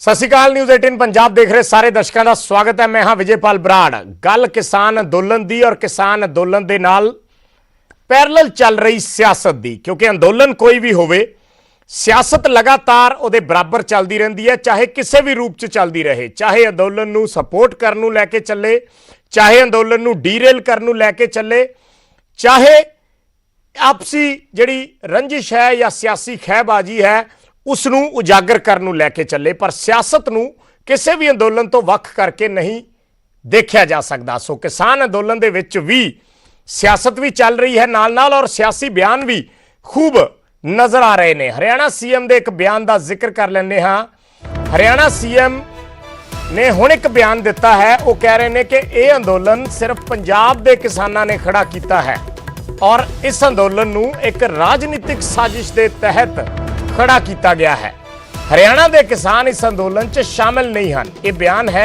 सत श्री अकाल। न्यूज़ 18 पंजाब देख रहे सारे दर्शकों का स्वागत है। मैं हाँ विजयपाल बराड़। गल किसान अंदोलन दी और किसान अंदोलन दे नाल पैरल चल रही सियासत दी, क्योंकि अंदोलन कोई भी होवे, सियासत लगातार उहदे बराबर चलती रहती है, चाहे किसी भी रूप च चलती रहे। चाहे अंदोलन नूं सपोर्ट करन नूं लैके चले, चाहे अंदोलन नूं डीरेल करन नूं लैके चले, चाहे आपसी जिहड़ी रंजिश है या सियासी खैबाजी है उसनूं उजागर करन नूं लैके चले, पर सियासत नूं किसी भी अंदोलन तो वख करके नहीं देखा जा सकता। सो किसान अंदोलन दे विच भी सियासत भी चल रही है नाल नाल, और सियासी बयान भी खूब नज़र आ रहे हैं। हरियाणा सीएम दे एक बयान का जिक्र कर लेने हाँ। हरियाणा सीएम ने हुण एक बयान दिता है। वो कह रहे हैं कि यह अंदोलन सिर्फ पंजाब के किसानों ने खड़ा किया है और इस अंदोलन नूं एक राजनीतिक साजिश के तहत खड़ा किया गया है। हरियाणा के किसान इस अंदोलन च शामिल नहीं हैं। यह बयान है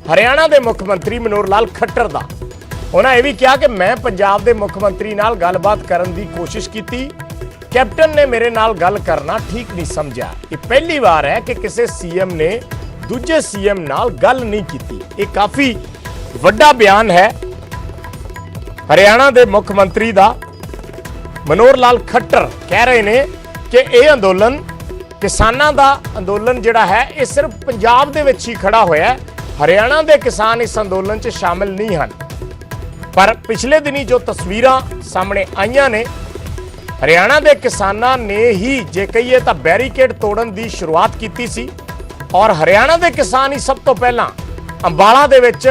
हरियाणा के मुख्यमंत्री मनोहर लाल खट्टर का। उन्होंने यह भी कहा कि मैं पंजाब के मुख्यमंत्री नाल गलबात करने की कोशिश की, कैप्टन ने मेरे नाल गल करना ठीक नहीं समझा। ये पहली बार है कि किसी सीएम ने दूजे सीएम नाल गल नहीं की। ये काफी वड्डा बयान है हरियाणा के मुख्यमंत्री का। मनोहर लाल खट्टर कह रहे हैं कि यह अंदोलन किसानों का अंदोलन जिहड़ा है यह सिर्फ पंजाब दे विच ही खड़ा होया है। हरियाणा के किसान इस अंदोलन च शामिल नहीं हैं। पर पिछले दिनी जो तस्वीरां सामने आईयां ने, हरियाणा के किसानों ने ही जे कहिए तो बैरीकेड तोड़न की शुरुआत की सी, और हरियाणा के किसान ही सब तो पहला अंबाला दे विच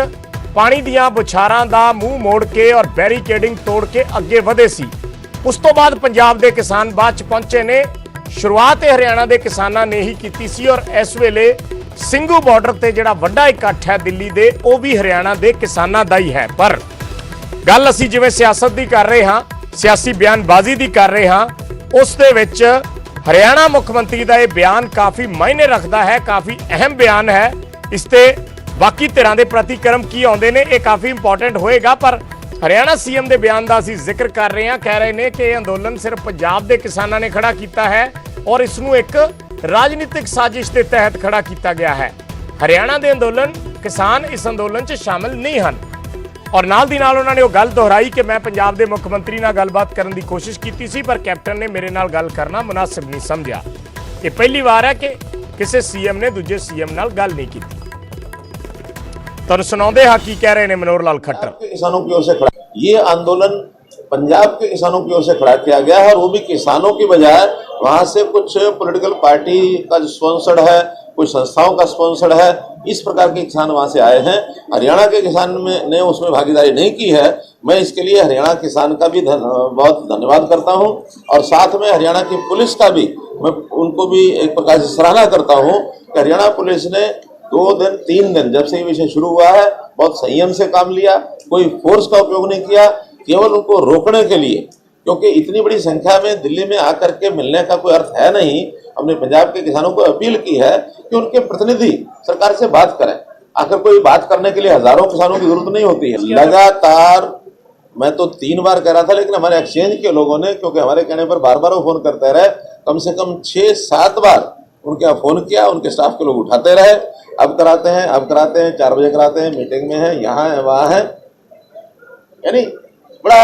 पानी दियां बुछारां दा मूँह मोड़ के और बैरीकेडिंग तोड़ के अगे वधे सी। उस तो बाद पंजाब के किसान बाद च पहुंचे ने। शुरुआत हरियाणा के किसानों ने ही की सी, और इस वेले ਸਿੰਘੂ बॉर्डर से जिहड़ा वड्डा इकट्ठ है दिल्ली दे, वो भी हरियाणा के किसानों का ही है। पर गल असीं जिवें सियासत की कर रहे हाँ, सियासी बयानबाजी की कर रहे हाँ, उस दे विच हरियाणा मुख्यमंत्री का यह बयान काफ़ी मायने रखता है, काफ़ी अहम बयान है। इसते बाकी धिरां दे प्रतिक्रम की आउंदे ने, यह काफ़ी इंपॉर्टेंट होएगा। पर हरियाणा सीएम के बयान का असीं जिक्र कर रहे हैं। कह रहे हैं कि यह अंदोलन सिर्फ पंजाब के किसानों ने खड़ा किया है और इसनूं एक राजनीतिक साजिश के तहत खड़ा किया गया है। हरियाणा के अंदोलन किसान इस अंदोलन च शामिल नहीं हैं। और नाल दी नाल उन्होंने वो गल दोहराई कि मैं पंजाब के मुख्यमंत्री नाल गलबात करने की कोशिश की सी, पर कैप्टन ने मेरे नाल गल करना मुनासिब नहीं समझा। ये पहली बार है कि किसी सीएम ने दूजे सीएम नाल गल नहीं की। तो सुनाते हाँ की कह रहे हैं मनोहर लाल खट्टर। किसानों की ओर से खड़ा ये आंदोलन पंजाब के किसानों की ओर से खड़ा किया गया है, और वो भी किसानों की बजाय वहां से कुछ पॉलिटिकल पार्टी का जो स्पॉन्सर्ड है, कुछ संस्थाओं का स्पॉन्सर्ड है, इस प्रकार के किसान वहां से आए हैं। हरियाणा के किसान ने उसमें भागीदारी नहीं की है। मैं इसके लिए हरियाणा किसान का भी बहुत धन्यवाद करता हूं, और साथ में हरियाणा की पुलिस का भी मैं उनको भी एक प्रकार से सराहना करता हूं कि हरियाणा पुलिस ने 2 दिन 3 दिन जब से ये विषय शुरू हुआ है बहुत संयम से काम लिया, कोई फोर्स का उपयोग नहीं किया, केवल उनको रोकने के लिए, क्योंकि इतनी बड़ी संख्या में दिल्ली में आकर के मिलने का कोई अर्थ है नहीं। हमने पंजाब के किसानों को अपील की है कि उनके प्रतिनिधि सरकार से बात करें। आखिर कोई बात करने के लिए हजारों किसानों की जरूरत नहीं होती है। लगातार मैं तो 3 बार कह रहा था, लेकिन हमारे एक्सचेंज के लोगों ने, क्योंकि हमारे कहने पर बार बार वो फोन करते रहे, कम से कम 6-7 बार उनके यहाँ फोन किया, उनके स्टाफ के लोग उठाते रहे। अब कराते हैं, अब कराते हैं, 4 बजे कराते हैं, मीटिंग में है, यहाँ है, वहाँ है। यानी बड़ा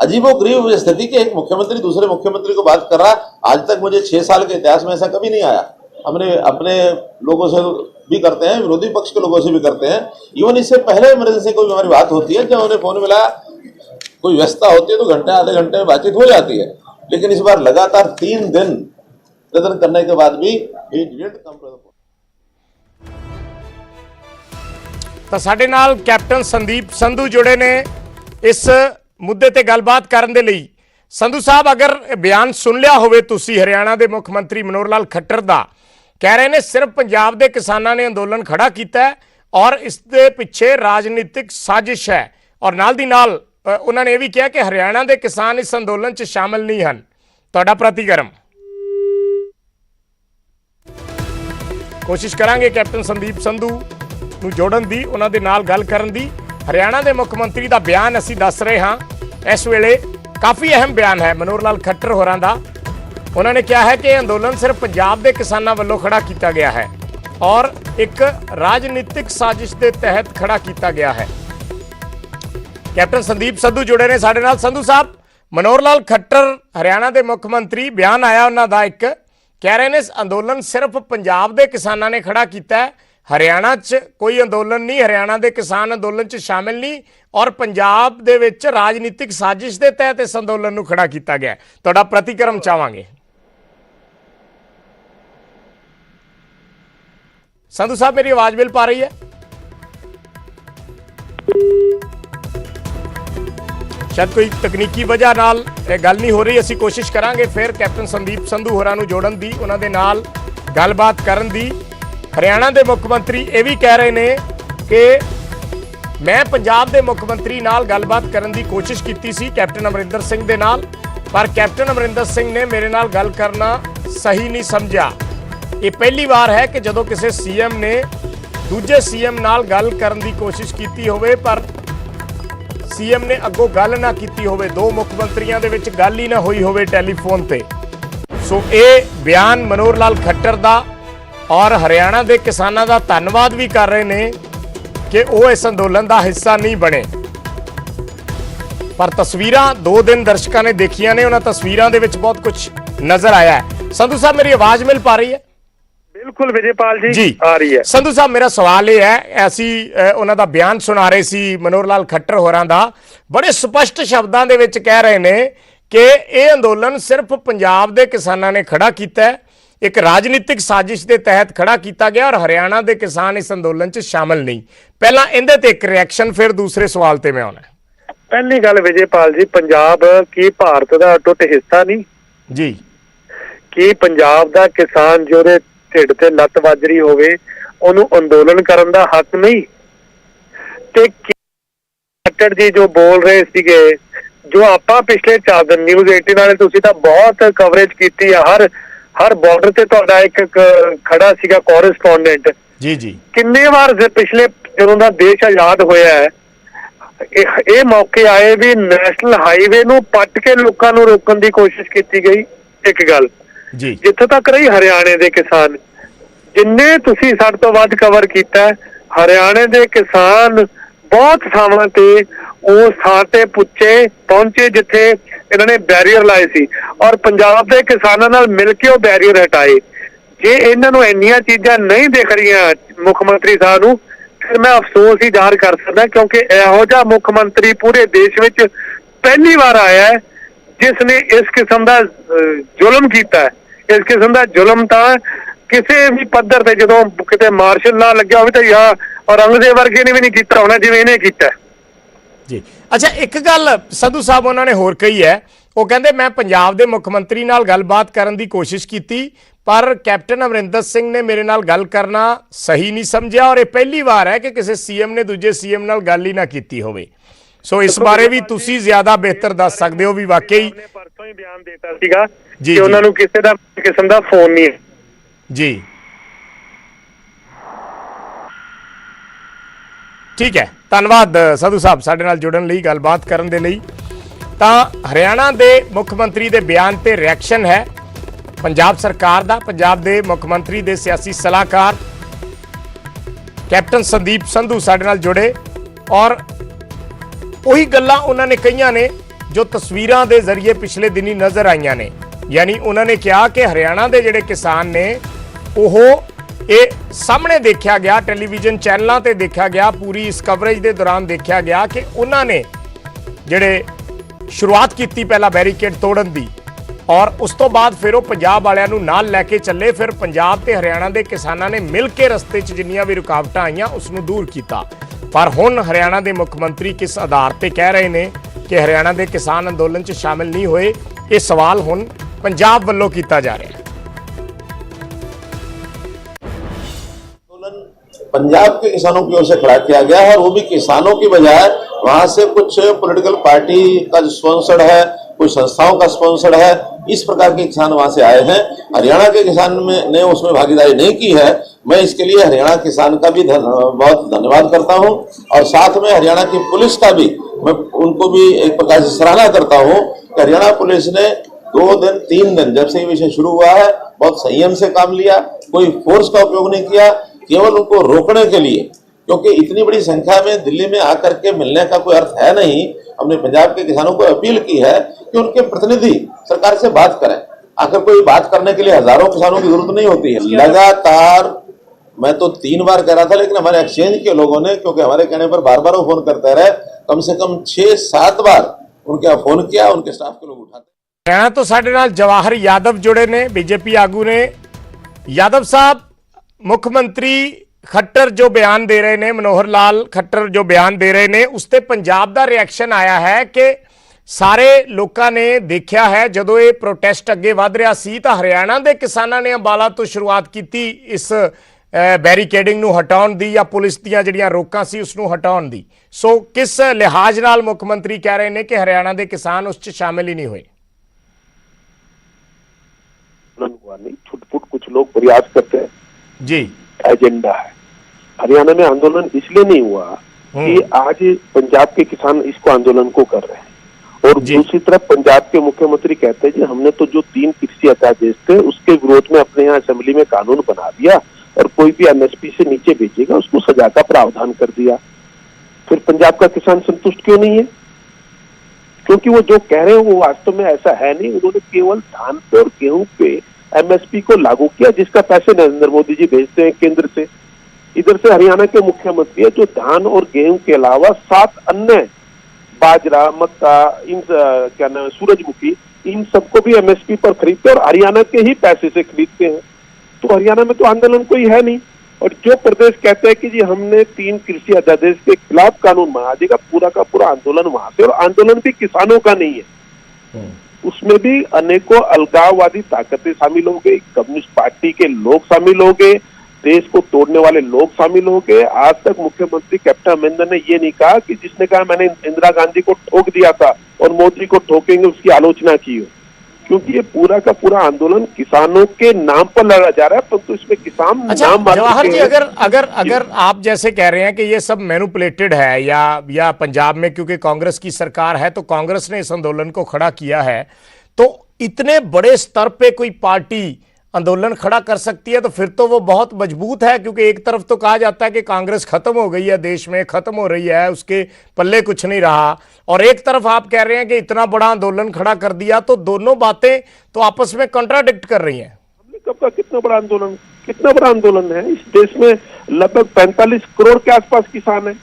अजीबोगरीब स्थिति कि एक मुख्यमंत्री दूसरे मुख्यमंत्री को बात कर रहा। आज तक मुझे 6 साल के इतिहास में ऐसा कभी नहीं आया। हमने अपने लोगों से भी करते हैं, विरोधी पक्ष के लोगों से भी करते हैं। इवन इससे पहले इमरजेंसी कोई हमारी बात होती है, जब उन्हें फोन मिला, कोई व्यस्तता होती है तो घंटे आधे घंटे में बातचीत हो जाती है। लेकिन इस बार लगातार 3 दिन प्रदर्शन करने के बाद भी तो साडे नाल कैप्टन संदीप संधू जुड़े ने इस मुद्दे ते गलबात करने लई। संधू साहब, अगर बयान सुन लिया होवे तुसी हरियाणा के मुख्यमंत्री मनोहर लाल खट्टर दा, कह रहे हैं सिर्फ पंजाब के किसानों ने अंदोलन खड़ा किया है और इसके पिछे राजनीतिक साजिश है, और नाल दी नाल उन्होंने यह भी कहा कि हरियाणा के किसान इस अंदोलन च शामिल नहीं हैं। तुहाडा प्रतिक्रम कोशिश करांगे कैप्टन संदीप संधू नूं जोड़न दी, उन्हां दे नाल गल करन दी। हरियाणा के मुख्यमंत्री का बयान असीं दस रहे हाँ, इस वेले काफ़ी अहम बयान है मनोहर लाल खट्टर होरां दा। उन्होंने कहा है कि अंदोलन सिर्फ पंजाब के किसानों वालों खड़ा किया गया है और एक राजनीतिक साजिश के तहत खड़ा किया गया है। कैप्टन संदीप संधू जुड़े ने साडे नाल। संधू साहब, मनोहर लाल खट्टर हरियाणा के मुख मंत्री, बयान आया उन्हां दा एक, कह रहे हैं अंदोलन सिर्फ पंजाब के किसानों ने खड़ा किया है, हरियाणा च कोई अंदोलन नहीं, हरियाणा के किसान अंदोलन च शामिल नहीं और पंजाब दे विच राजनीतिक साजिश के तहत इस अंदोलन नूं खड़ा किया गया। तुहाडा प्रतिक्रम चाहांगे। संधू साहब, मेरी आवाज मिल पा रही है? शायद कोई तकनीकी वजह नाल गल नहीं हो रही। असीं कोशिश करांगे फिर कैप्टन संदीप संधू होरां नूं जोड़न दी, उन्हां दे नाल गलबात करन दी। हरियाणा के मुख मंत्री ये भी कह रहे हैं कि मैं पंजाब के मुख मंत्री नाल गलबात करन दी कोशिश की सी कैप्टन अमरिंदर सिंह दे नाल, पर कैप्टन अमरिंदर सिंह ने मेरे नाल गल करना सही नहीं समझा। ये पहली बार है कि जदों किसी सीएम ने दूजे सीएम नाल गल करन दी कोशिश की होवे पर सीएम ने अगों गल ना की होवे, दो मुख मंत्रियों के विच गल ही ना हुई होवे टैलीफोन ते। सो ये बयान मनोहर लाल खट्टर दा और हरियाणा के किसानों का धन्यवाद भी कर रहे हैं कि वो इस अंदोलन का हिस्सा नहीं बने। पर तस्वीरां 2 दिन दर्शकों ने देखिया ने, उन्होंने तस्वीरों के विच बहुत कुछ नजर आया है। संधू साहब, मेरी आवाज मिल पा रही है? बिल्कुल विजयपाल जी आ रही है। संधू साहब, मेरा सवाल यह है, ऐसी उन्हों का बयान सुना रहे सी मनोहर लाल खट्टर होरां दा, बड़े स्पष्ट शब्दों के विच कह रहे हैं कि यह अंदोलन सिर्फ पंजाब के किसानों ने खड़ा किया है, एक राजनीतिक साजिश के तहत खड़ा किया गया और हरियाणा के किसान इस अंदोलन च शामिल नहीं। पहला इहदे ते एक रिएक्शन, फिर दूसरे सवाल ते मैं आना। पहली गल विजयपाल जी, पंजाब की भारत का अटुट हिस्सा नहीं जी कि पंजाब का किसान जो ढिड ते लत ਵੱਜ ਰਹੀ ਹੋਵੇ ਉਹਨੂੰ ਅੰਦੋਲਨ ਕਰਨ ਦਾ ਹੱਕ ਨਹੀਂ। ਤੇ ਖੱਟੜ ਜੀ जो बोल रहे ਸੀਗੇ, जो ਆਪਾਂ पिछले 4 दिन न्यूज़ 18 वाले ਤੁਸੀਂ ਤਾਂ बहुत कवरेज ਕੀਤੀ ਆ, हर बॉर्डर से ਤੁਹਾਡਾ एक खड़ा ਸੀਗਾ ਕੋਰੈਸਪੋਂਡੈਂਟ जी जी। ਕਿੰਨੇ ਵਾਰ ਪਿਛਲੇ ਜਦੋਂ ਦਾ ਦੇਸ਼ ਆਜ਼ਾਦ ਹੋਇਆ ਹੈ ਇਹ ਮੌਕੇ ਆਏ ਵੀ ਨੈਸ਼ਨਲ ਹਾਈਵੇ ਨੂੰ ਪੱਟ ਕੇ ਲੋਕਾਂ ਨੂੰ ਰੋਕਣ ਦੀ ਕੋਸ਼ਿਸ਼ ਕੀਤੀ ਗਈ। ਇੱਕ ਗੱਲ जी, ਜਿੱਥੇ ਤੱਕ ਰਹੀ ਹਰਿਆਣੇ ਦੇ ਕਿਸਾਨ, ਜਿੰਨੇ ਤੁਸੀਂ ਸਾਡੇ ਤੋਂ ਵੱਧ ਕਵਰ ਕੀਤਾ, ਹਰਿਆਣੇ ਦੇ ਕਿਸਾਨ ਬਹੁਤ ਥਾਵਾਂ ਤੇ ਉਸ ਥਾਂ ਤੇ ਪਹੁੰਚੇ ਜਿੱਥੇ ਇਹਨਾਂ ਨੇ ਬੈਰੀਅਰ ਲਾਏ ਸੀ ਔਰ ਪੰਜਾਬ ਦੇ ਕਿਸਾਨਾਂ ਨਾਲ ਮਿਲ ਕੇ ਉਹ ਬੈਰੀਅਰ ਹਟਾਏ। ਜੇ ਇਹਨਾਂ ਨੂੰ ਇੰਨੀਆਂ ਚੀਜ਼ਾਂ ਨਹੀਂ ਦਿਖ ਰਹੀਆਂ ਮੁੱਖ ਮੰਤਰੀ ਸਾਹਿਬ ਨੂੰ, ਫਿਰ ਮੈਂ ਅਫਸੋਸ ਹੀ ਜ਼ਾਹਰ ਕਰ ਸਕਦਾ, ਕਿਉਂਕਿ ਇਹੋ ਜਿਹਾ ਮੁੱਖ ਮੰਤਰੀ ਪੂਰੇ ਦੇਸ਼ ਵਿੱਚ ਪਹਿਲੀ ਵਾਰ ਆਇਆ ਹੈ ਜਿਸ ਨੇ ਇਸ ਕਿਸਮ ਦਾ ਜ਼ੁਲਮ ਕੀਤਾ ਹੈ। ਇਸ ਕਿਸਮ ਦਾ ਜ਼ੁਲਮ ਤਾਂ ਕਿਸੇ ਵੀ ਪੱਧਰ ਤੇ ਜਦੋਂ ਕਿਤੇ ਮਾਰਸ਼ਲ ਲਾ ਲੱਗਿਆ ਹੋਵੇ ਤਾਂ ਜਾਂ ਔਰੰਗਜ਼ੇਬ ਵਰਗੇ ਨੇ ਵੀ ਨਹੀਂ ਕੀਤਾ ਹੋਣਾ ਜਿਵੇਂ ਇਹਨੇ ਕੀਤਾ जी। अच्छा, एक गल संधू साहब उन्होंने होर कही है, वो कहते मैं पंजाब के मुख मंत्री नाल गलबात करने की कोशिश की पर कैप्टन अमरिंदर सिंह ने मेरे नाल गल करना सही नहीं समझा और ये पहली बार है कि किसी सीएम ने दूजे सीएम नाल गल ही ना की होवे। सो इस बारे भी तुसी ज्यादा बेहतर दस सकते हो भी वाकई परसों ही बयान देता सीगा जी, कि उन्होंने किसी दा किस्म दा फोन नहीं है जी। ठीक है, धन्यवाद संधू साहब साडे नाल जुड़न लई, गलबात करन दे लई। तां हरियाणा के मुख मंत्री के बयान ते रिएक्शन है पंजाब सरकार दा, पंजाब के मुख मंत्री के सियासी सलाहकार कैप्टन संदीप संधू साडे नाल जुड़े और उही गल्लां उन्होंने कईयां ने जो तस्वीरां दे जरिए पिछले दिनी नज़र आईयां ने। यानी उन्होंने कहा कि हरियाणा के जिहड़े किसान ने वो ये सामने देखा गया, टैलीविजन चैनलों पर देखा गया, पूरी इस कवरेज के दौरान देखा गया कि उन्होंने जिहड़े शुरुआत की पहला बैरीकेड तोड़न दी और उस तो बाद फिर वो पंजाब वालियां नूं नाल लैके चले, फिर पंजाब ते हरियाणा के किसानों ने मिल के रस्ते च जिन्नियां भी रुकावटां आईयां उसनूं दूर किया। पर हुण हरियाणा के मुख मंत्री किस आधार पर कह रहे हैं कि हरियाणा के किसान अंदोलन च शामिल नहीं होए, ये सवाल हुण पंजाब वल्लों किया जा रहा है। पंजाब के किसानों की ओर से खड़ा किया गया है और वो भी किसानों की बजाय वहां से कुछ पॉलिटिकल पार्टी का जो स्पॉन्सर्ड है, कुछ संस्थाओं का स्पॉन्सर्ड है, इस प्रकार के किसान वहां से आए हैं। हरियाणा के किसान ने उसमें भागीदारी नहीं की है। मैं इसके लिए हरियाणा किसान का भी बहुत धन्यवाद करता हूं और साथ में हरियाणा की पुलिस का भी मैं उनको भी एक प्रकार से सराहना करता हूं कि हरियाणा पुलिस ने 2 दिन 3 दिन जब से ये विषय शुरू हुआ है बहुत संयम से काम लिया, कोई फोर्स का उपयोग नहीं किया, केवल उनको रोकने के लिए, क्योंकि इतनी बड़ी संख्या में दिल्ली में आकर के मिलने का कोई अर्थ है नहीं। हमने पंजाब के किसानों को अपील की है कि उनके प्रतिनिधि सरकार से बात करें। आखिर कोई बात करने के लिए हजारों किसानों की जरूरत नहीं होती है। लगातार मैं तो 3 बार कह रहा था, लेकिन हमारे एक्सचेंज के लोगों ने, क्योंकि हमारे कहने पर बार बार वो फोन करते रहे, कम से कम 6-7 बार उनके फोन किया, उनके स्टाफ के लोग उठाते। हरियाणा तो साडे नाल जवाहर यादव जुड़े ने, बीजेपी आगू ने। यादव साहब, मुख्यमंत्री खट्टर जो बयान दे रहे ने, मनोहर लाल खट्टर जो बयान दे रहे ने, उसते पंजाब दा रिएक्शन आया है कि ਸਾਰੇ ਲੋਕਾਂ ਨੇ ਦੇਖਿਆ ਹੈ ਜਦੋਂ ਇਹ ਪ੍ਰੋਟੈਸਟ ਅੱਗੇ ਵਧ ਰਿਹਾ ਸੀ ਤਾਂ ਹਰਿਆਣਾ ਦੇ ਕਿਸਾਨਾਂ ਨੇ ਅੰਬਾਲਾ ਤੋਂ ਸ਼ੁਰੂਆਤ ਕੀਤੀ ਇਸ ਬੈਰੀਕੇਡਿੰਗ ਨੂੰ ਹਟਾਉਣ ਦੀ ਜਾਂ ਪੁਲਿਸ ਦੀਆਂ ਜਿਹੜੀਆਂ ਰੋਕਾਂ ਸੀ ਉਸ ਨੂੰ ਹਟਾਉਣ ਦੀ। ਸੋ ਕਿਸ ਲਿਹਾਜ਼ ਨਾਲ ਮੁੱਖ ਮੰਤਰੀ ਕਹਿ ਰਹੇ ਨੇ ਕਿ ਹਰਿਆਣਾ ਦੇ ਕਿਸਾਨ ਉਸ 'ਚ ਸ਼ਾਮਿਲ ਹੀ नहीं हुए? छुटपुट कुछ लोग प्रयास करते हैं जी, एजेंडा है। हरियाणा में आंदोलन इसलिए नहीं हुआ कि आज पंजाब के किसान इसको आंदोलन को कर रहे हैं, और दूसरी तरफ पंजाब के मुख्यमंत्री कहते हैं कि हमने तो जो 3 कृषि अध्यादेश थे उसके विरोध में अपने यहाँ असेंबली में कानून बना दिया और कोई भी एमएसपी से नीचे बेचेगा उसको सजा का प्रावधान कर दिया। फिर पंजाब का किसान संतुष्ट क्यों नहीं है? क्योंकि वो जो कह रहे हैं वो वास्तव में ऐसा है नहीं। उन्होंने केवल धान पे और गेहूं पे एमएसपी को लागू किया, जिसका पैसे नरेंद्र मोदी जी भेजते हैं केंद्र से। इधर से हरियाणा के मुख्यमंत्री है जो धान और गेहूं के अलावा 7 अन्य बाजरा, मक्का, इन क्या नाम, सूरजमुखी, इन सबको भी एमएसपी पर खरीदते हैं और हरियाणा के ही पैसे से खरीदते हैं। तो हरियाणा में तो आंदोलन कोई है नहीं। और जो प्रदेश कहते हैं कि जी हमने 3 कृषि अध्यादेश के खिलाफ कानून बना देगा, पूरा का पूरा आंदोलन वहां से, और आंदोलन भी किसानों का नहीं है, उसमें भी अनेकों अलगाववादी ताकतें शामिल हो गई, कम्युनिस्ट पार्टी के लोग शामिल हो गए, देश को तोड़ने वाले लोग शामिल हो गए। आज तक मुख्यमंत्री कैप्टन अमरिंदर ने ये नहीं कहा कि जिसने कहा मैंने इंदिरा गांधी को ठोक दिया था और मोदी को ठोकेंगे उसकी आलोचना की हो, क्योंकि ये पूरा का पूरा आंदोलन किसानों के नाम पर लड़ा जा रहा है, परंतु तो इसमें किसान नाम जवाहर जी, अगर आप जैसे कह रहे हैं कि ये सब मैनिपुलेटेड है या पंजाब में क्योंकि कांग्रेस की सरकार है तो कांग्रेस ने इस आंदोलन को खड़ा किया है, तो इतने बड़े स्तर पे कोई पार्टी आंदोलन खड़ा कर सकती है तो फिर तो वो बहुत मजबूत है। क्योंकि एक तरफ तो कहा जाता है कि कांग्रेस खत्म हो गई है, देश में खत्म हो रही है, उसके पल्ले कुछ नहीं रहा, और एक तरफ आप कह रहे हैं कि इतना बड़ा आंदोलन खड़ा कर दिया, तो दोनों बातें तो आपस में कॉन्ट्राडिक्ट कर रही हैं। हमने कब का कितना बड़ा आंदोलन है इस देश में? लगभग 45 करोड़ के आसपास किसान है।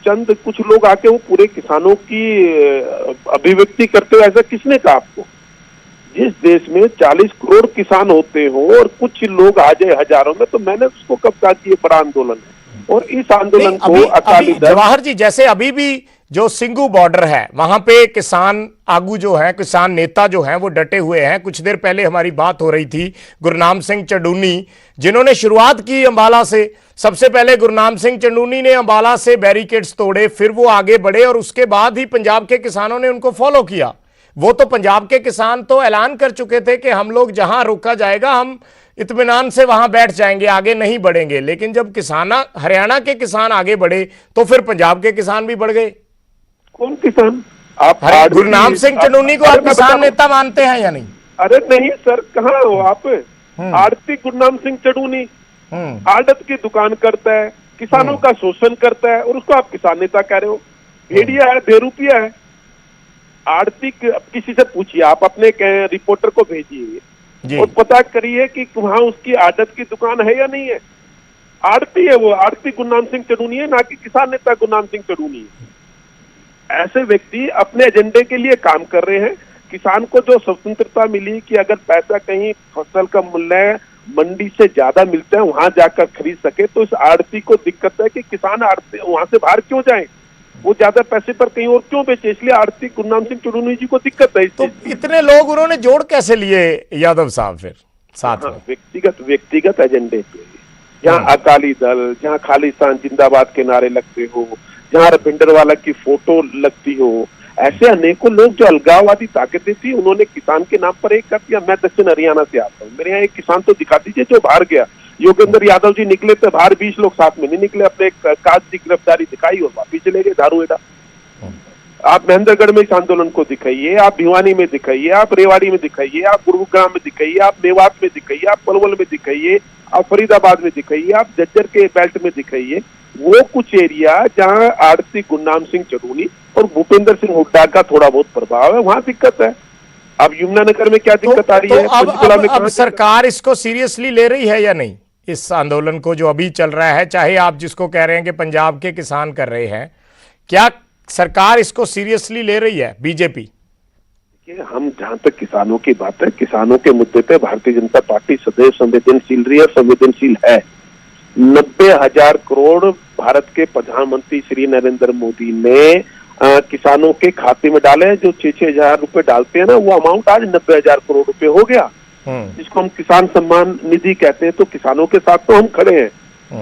चंद कुछ लोग आके वो पूरे किसानों की अभिव्यक्ति करते हो, ऐसा किसने कहा आपको? जिस देश में 40 करोड़ किसान होते हो और कुछ लोग आ जाए हजारों में, तो मैंने उसको कब कहा कि ये बड़ा आंदोलन है। और इस आंदोलन को अकाली दल, जवाहर जी, जैसे अभी भी जो सिंगू बॉर्डर है वहां पे किसान आगू जो है, किसान नेता जो हैं वो डटे हुए हैं। कुछ देर पहले हमारी बात हो रही थी गुरनाम सिंह चंडूनी, जिन्होंने शुरुआत की अंबाला से। सबसे पहले गुरनाम सिंह चंडूनी ने अंबाला से बैरिकेड्स तोड़े, फिर वो आगे बढ़े और उसके बाद ही पंजाब के किसानों ने उनको फॉलो किया। वो तो पंजाब के किसान तो ऐलान कर चुके थे कि हम लोग जहां रोका जाएगा हम इत्मीनान से वहां बैठ जाएंगे, आगे नहीं बढ़ेंगे। लेकिन जब हरियाणा के किसान आगे बढ़े तो फिर पंजाब के किसान भी बढ़ गए। कौन किसान? आप गुरनाम सिंह चंडूनी को आप किसान नेता मानते हैं या नहीं? अरे नहीं सर, कहाँ हो आप? आड़ती गुरनाम सिंह चंडूनी आड़त की दुकान करता है, किसानों का शोषण करता है और उसको आप किसान नेता कह रहे हो? भेड़िया है, बेरुपिया है। आड़ती किसी से पूछिए, आप अपने रिपोर्टर को भेजिए और पता करिए कि वहां उसकी आड़त की दुकान है या नहीं है। आड़ती है वो, आड़ती गुरनाम सिंह चंडूनी है, ना कि किसान नेता गुरनाम सिंह चंडूनी है। ऐसे व्यक्ति अपने एजेंडे के लिए काम कर रहे हैं। किसान को जो स्वतंत्रता मिली कि अगर पैसा कहीं फसल का मूल्य मंडी से ज्यादा मिलता है वहां जाकर खरीद सके, तो इस आड़ती को दिक्कत है कि किसान आड़ती वहां से बाहर क्यों जाए, वो ज्यादा पैसे पर कहीं और क्यों बेचे, इसलिए आड़ती गुरनाम सिंह चंडूनी जी को दिक्कत है। तो इतने लोग उन्होंने जोड़ कैसे लिए यादव साहब फिर साथ में? व्यक्तिगत एजेंडे पे, जहाँ अकाली दल, जहाँ खालिस्तान जिंदाबाद के नारे लगते हो, जहाँ भिंडरवाला की फोटो लगती हो, ऐसे अनेकों लोग जो अलगाववादी ताकतें थी उन्होंने किसान के नाम पर एक कर दिया। मैं दक्षिण हरियाणा से आता हूँ, मेरे यहाँ एक किसान तो दिखा दीजिए जो बाहर गया। योगेंद्र यादव जी निकले थे बाहर, 20 लोग साथ में नहीं निकले, अपने काज की गिरफ्तारी दिखाई और वापिस चले गए धारूहेड़ा। आप महेंद्रगढ़ में इस आंदोलन को दिखाइए, आप भिवानी में दिखाइए, आप रेवाड़ी में दिखाइए, आप गुरुग्राम में दिखाइए, आप मेवात में दिखाइए, आप पलवल में दिखाइए, आप फरीदाबाद में दिखाइए, आप झज्जर के बेल्ट में दिखाइए। वो कुछ एरिया जहां आरती गुरनाम सिंह चढ़ूनी और भूपेंद्र सिंह हुड्डा का थोड़ा बहुत प्रभाव है, वहां दिक्कत है। अब यमुनानगर में क्या दिक्कत आ रही है? पंचकुला में अब सरकार इसको सीरियसली ले रही है या नहीं, इस आंदोलन को जो अभी चल रहा है, चाहे आप जिसको कह रहे हैं कि पंजाब के किसान कर रहे हैं, क्या सरकार इसको सीरियसली ले रही है बीजेपी? हम जहां तक किसानों की बात है, किसानों के मुद्दे पे भारतीय जनता पार्टी सदैव संवेदनशील रही है, संवेदनशील है। 90,000 करोड़ भारत के प्रधानमंत्री श्री नरेंद्र मोदी ने किसानों के खाते में डाले हैं। जो 6-6 हजार रुपए डालते हैं ना, वो अमाउंट आज 90,000 करोड़ रुपए हो गया, जिसको हम किसान सम्मान निधि कहते हैं। तो किसानों के साथ तो हम खड़े हैं।